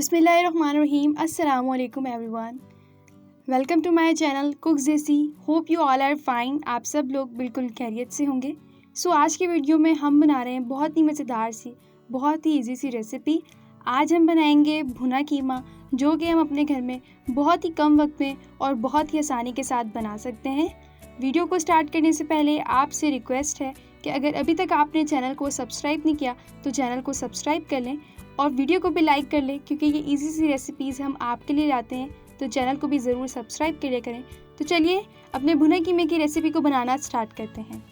बिस्मिल्लाहिर्रहमानिर्रहीम। अस्सलामुअलैकुम everyone, welcome to my channel cooks Desi. Hope you all are fine. आप सब लोग बिल्कुल खैरियत से होंगे। आज की वीडियो में हम बना रहे हैं बहुत ही मज़ेदार सी, बहुत ही इजी सी रेसिपी। आज हम बनाएंगे भुना कीमा, जो कि हम अपने घर में बहुत ही कम वक्त में और बहुत ही आसानी के साथ बना सकते हैं। वीडियो को स्टार्ट करने से पहले आपसे रिक्वेस्ट है कि अगर अभी तक आपने चैनल को सब्सक्राइब नहीं किया तो चैनल को सब्सक्राइब कर लें और वीडियो को भी लाइक कर लें, क्योंकि ये इजी सी रेसिपीज़ हम आपके लिए लाते हैं, तो चैनल को भी ज़रूर सब्सक्राइब कर लिया करें। तो चलिए अपने भुने कीमे की रेसिपी को बनाना स्टार्ट करते हैं।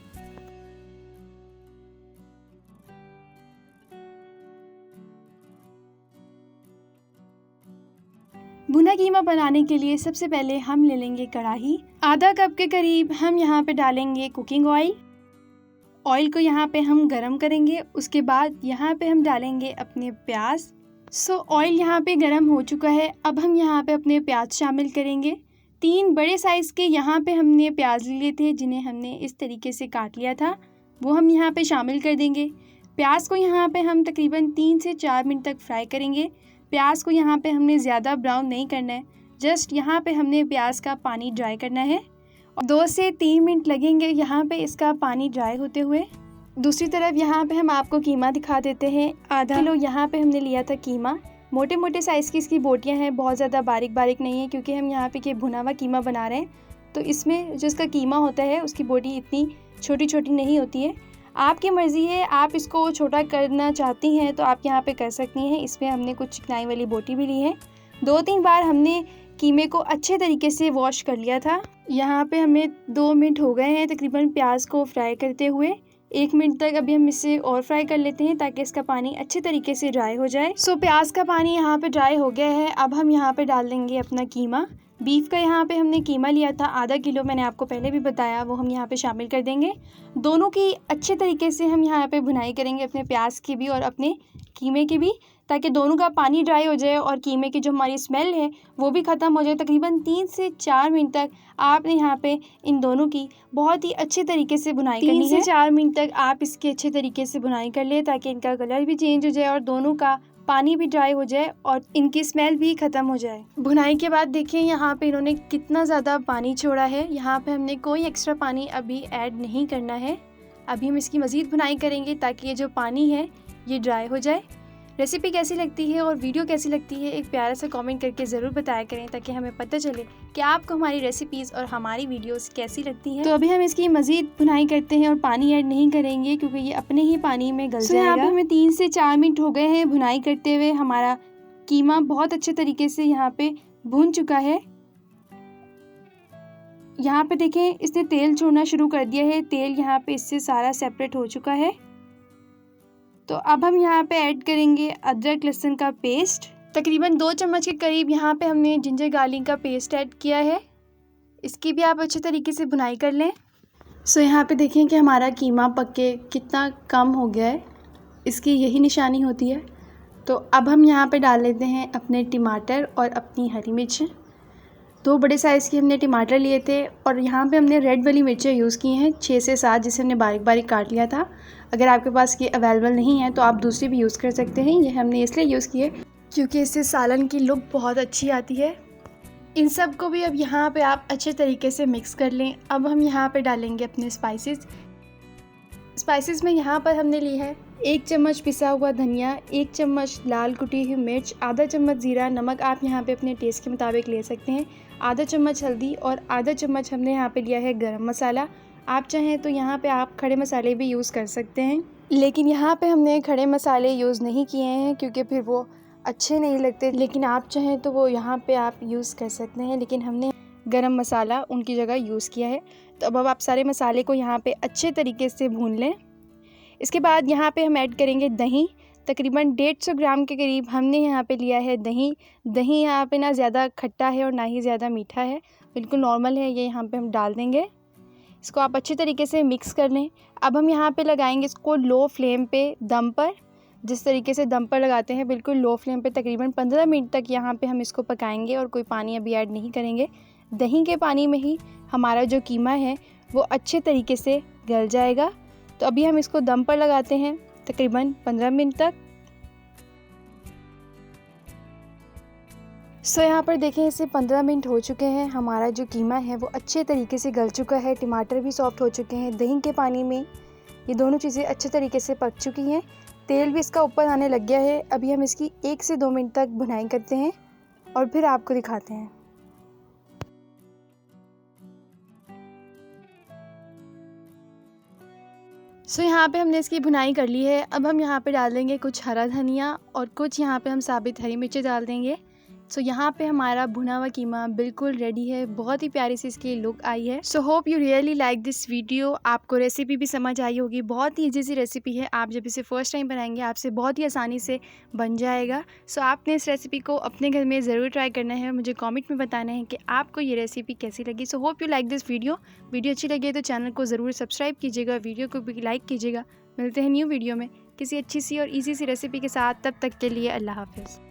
भुना कीमा बनाने के लिए सबसे पहले हम ले लेंगे कढ़ाई। आधा कप के करीब हम यहाँ पे डालेंगे कुकिंग ऑयल। ऑयल को यहाँ पे हम गरम करेंगे। उसके बाद यहाँ पे हम डालेंगे अपने प्याज। ऑयल यहाँ पे गरम हो चुका है। अब हम यहाँ पे अपने प्याज शामिल करेंगे। 3 बड़े साइज़ के यहाँ पे हमने प्याज लिए थे, जिन्हें हमने इस तरीके से काट लिया था, वो हम यहाँ पे शामिल कर देंगे। प्याज को यहाँ पे हम तकरीबन 3 से 4 मिनट तक फ्राई करेंगे। प्याज को यहाँ पे हमने ज़्यादा ब्राउन नहीं करना है, जस्ट यहाँ पे हमने प्याज का पानी ड्राई करना है। 2 से 3 मिनट लगेंगे यहाँ पे इसका पानी ड्राई होते हुए। दूसरी तरफ यहाँ पे हम आपको कीमा दिखा देते हैं। आधा किलो यहाँ पे हमने लिया था कीमा। मोटे मोटे साइज़ की इसकी बोटियाँ हैं, बहुत ज़्यादा बारीक बारीक नहीं है, क्योंकि हम यहाँ पे ये भुना हुआ कीमा बना रहे हैं, तो इसमें जो इसका कीमा होता है उसकी बोटी इतनी छोटी छोटी नहीं होती है। आपकी मर्ज़ी है, आप इसको छोटा करना चाहती हैं तो आप यहाँ पे कर सकती हैं। इसमें हमने कुछ चिकनाई वाली बोटी भी ली है। 2-3 बार हमने कीमे को अच्छे तरीके से वॉश कर लिया था। यहाँ पे हमें 2 मिनट हो गए हैं तकरीबन प्याज को फ्राई करते हुए। 1 मिनट तक अभी हम इसे और फ्राई कर लेते हैं ताकि इसका पानी अच्छे तरीके से ड्राई हो जाए। प्याज का पानी यहाँ पे ड्राई हो गया है। अब हम यहाँ पे डाल देंगे अपना कीमा। बीफ का यहाँ पे हमने कीमा लिया था आधा किलो, मैंने आपको पहले भी बताया, वो हम यहाँ पे शामिल कर देंगे। दोनों की अच्छे तरीके से हम यहाँ पे भुनाई करेंगे, अपने प्याज की भी और अपने कीमे की भी, ताकि दोनों का पानी ड्राई हो जाए और कीमे की जो हमारी स्मेल है वो भी ख़त्म हो जाए। तकरीबन 3 से 4 मिनट तक आपने यहाँ पे इन दोनों की बहुत ही अच्छे तरीके से भुनाई करनी है। 3 से 4 मिनट तक आप इसकी अच्छे तरीके से भुनाई कर ले, ताकि इनका कलर भी चेंज हो जाए और दोनों का पानी भी ड्राई हो जाए और इनकी स्मेल भी ख़त्म हो जाए। भुनाई के बाद देखिए यहाँ पे इन्होंने कितना ज़्यादा पानी छोड़ा है। यहाँ पे हमने कोई एक्स्ट्रा पानी अभी ऐड नहीं करना है। अभी हम इसकी मज़ीद भुनाई करेंगे ताकि ये जो पानी है ये ड्राई हो जाए। रेसिपी कैसी लगती है और वीडियो कैसी लगती है, एक प्यारा सा कमेंट करके ज़रूर बताया करें, ताकि हमें पता चले कि आपको हमारी रेसिपीज़ और हमारी वीडियोस कैसी लगती हैं। तो अभी हम इसकी मज़ीद भुनाई करते हैं और पानी ऐड नहीं करेंगे, क्योंकि ये अपने ही पानी में गल जाएगा। यहाँ पे हमें 3 से 4 मिनट हो गए हैं भुनाई करते हुए। हमारा कीमा बहुत अच्छे तरीके से यहाँ पे भुन चुका है। यहाँ पे देखें इसने तेल छोड़ना शुरू कर दिया है। तेल यहाँ पे इससे सारा सेपरेट हो चुका है। तो अब हम यहाँ पे ऐड करेंगे अदरक लहसुन का पेस्ट। तकरीबन 2 चम्मच के करीब यहाँ पे हमने जिंजर गार्लिक का पेस्ट ऐड किया है। इसकी भी आप अच्छे तरीके से भुनाई कर लें। यहाँ पे देखें कि हमारा कीमा पक के कितना कम हो गया है, इसकी यही निशानी होती है। तो अब हम यहाँ पे डाल लेते हैं अपने टमाटर और अपनी हरी मिर्च। 2 बड़े साइज़ के हमने टमाटर लिए थे और यहाँ पे हमने रेड वाली मिर्चें यूज़ की हैं 6 से 7, जिसे हमने बारीक बारीक काट लिया था। अगर आपके पास ये अवेलेबल नहीं है तो आप दूसरी भी यूज़ कर सकते हैं। ये हमने इसलिए यूज़ किए क्योंकि इससे सालन की लुक बहुत अच्छी आती है। इन सब को भी अब यहाँ पे आप अच्छे तरीके से मिक्स कर लें। अब हम यहाँ पे डालेंगे अपने स्पाइसेस में यहाँ पर हमने ली है 1 चम्मच पिसा हुआ धनिया, 1 चम्मच लाल कुटी हुई मिर्च, आधा चम्मच ज़ीरा, नमक आप यहाँ पे अपने टेस्ट के मुताबिक ले सकते हैं, आधा चम्मच हल्दी और आधा चम्मच हमने यहाँ पे लिया है गरम मसाला। आप चाहें तो यहाँ पे आप खड़े मसाले भी यूज़ कर सकते हैं, लेकिन यहाँ पे हमने खड़े मसाले यूज़ नहीं किए हैं क्योंकि फिर वो अच्छे नहीं लगते। लेकिन आप चाहें तो वो यहाँ पे आप यूज़ कर सकते हैं, लेकिन हमने गरम मसाला उनकी जगह यूज़ किया है। तो अब आप सारे मसाले को यहाँ पे अच्छे तरीके से भून लें। इसके बाद यहाँ पे हम ऐड करेंगे दही। तकरीबन 150 ग्राम के करीब हमने यहाँ पे लिया है दही। दही यहाँ पे ना ज़्यादा खट्टा है और ना ही ज़्यादा मीठा है, बिल्कुल नॉर्मल है। ये यहाँ पे हम डाल देंगे। इसको आप अच्छे तरीके से मिक्स कर लें। अब हम यहाँ पे लगाएंगे इसको लो फ्लेम पे दम पर। जिस तरीके से दम पर लगाते हैं बिल्कुल लो फ्लेम पे तकरीबन 15 मिनट तक यहाँ पे हम इसको पकाएंगे और कोई पानी अभी ऐड नहीं करेंगे। दही के पानी में ही हमारा जो कीमा है वो अच्छे तरीके से गल जाएगा। तो अभी हम इसको दम पर लगाते हैं तकरीबन 15 मिनट तक। सो यहाँ पर देखें इसे 15 मिनट हो चुके हैं। हमारा जो कीमा है वो अच्छे तरीके से गल चुका है, टमाटर भी सॉफ्ट हो चुके हैं। दही के पानी में ये दोनों चीज़ें अच्छे तरीके से पक चुकी हैं। तेल भी इसका ऊपर आने लग गया है। अभी हम इसकी 1 से 2 मिनट तक भुनाई करते हैं और फिर आपको दिखाते हैं। सो यहाँ पे हमने इसकी भुनाई कर ली है। अब हम यहाँ पे डाल देंगे कुछ हरा धनिया और कुछ यहाँ पे हम साबित हरी मिर्ची डाल देंगे। सो यहाँ पे हमारा भुना हुआ कीमा बिल्कुल रेडी है। बहुत ही प्यारी सी इसकी लुक आई है। So hope you really like this video. आपको रेसिपी भी समझ आई होगी। बहुत ही ईजी सी रेसिपी है। आप जब इसे फर्स्ट टाइम बनाएंगे आपसे बहुत ही आसानी से बन जाएगा। सो आपने इस रेसिपी को अपने घर में ज़रूर ट्राई करना है। मुझे कॉमेंट में बताना है कि आपको ये रेसिपी कैसी लगी। So hope you like this video अच्छी लगी तो चैनल को ज़रूर सब्सक्राइब कीजिएगा, वीडियो को भी लाइक कीजिएगा। मिलते हैं न्यू वीडियो में किसी अच्छी सी और ईजी सी रेसिपी के साथ। तब तक के लिए अल्लाह हाफ़िज़।